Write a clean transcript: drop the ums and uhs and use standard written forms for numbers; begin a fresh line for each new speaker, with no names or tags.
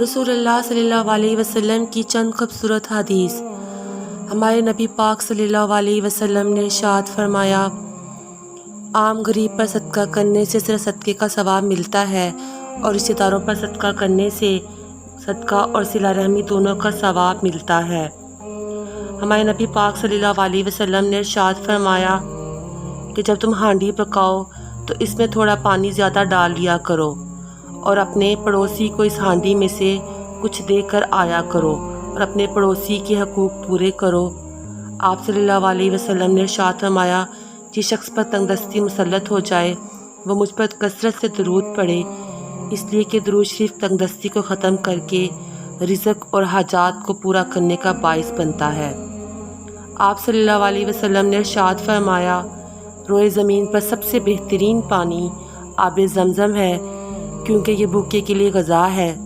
رسول اللہ صلی اللہ علیہ وسلم کی چند خوبصورت حدیث۔ ہمارے نبی پاک صلی اللہ علیہ وسلم نے ارشاد فرمایا، عام غریب پر صدقہ کرنے سے صرف صدقے کا ثواب ملتا ہے اور رشتہ داروں پر صدقہ کرنے سے صدقہ اور صلہ رحمی دونوں کا ثواب ملتا ہے۔ ہمارے نبی پاک صلی اللہ علیہ وسلم نے ارشاد فرمایا کہ جب تم ہانڈی پکاؤ تو اس میں تھوڑا پانی زیادہ ڈال لیا کرو اور اپنے پڑوسی کو اس ہانڈی میں سے کچھ دے کر آیا کرو اور اپنے پڑوسی کے حقوق پورے کرو۔ آپ صلی اللہ علیہ وسلم نے ارشاد فرمایا، جس شخص پر تنگ دستی مسلط ہو جائے وہ مجھ پر کثرت سے درود پڑھے، اس لیے کہ درود شریف تنگ دستی کو ختم کر کے رزق اور حاجات کو پورا کرنے کا باعث بنتا ہے۔ آپ صلی اللہ علیہ وسلم نے ارشاد فرمایا، روئے زمین پر سب سے بہترین پانی آب زمزم ہے، کیونکہ یہ بھوکے کے لیے غذا ہے۔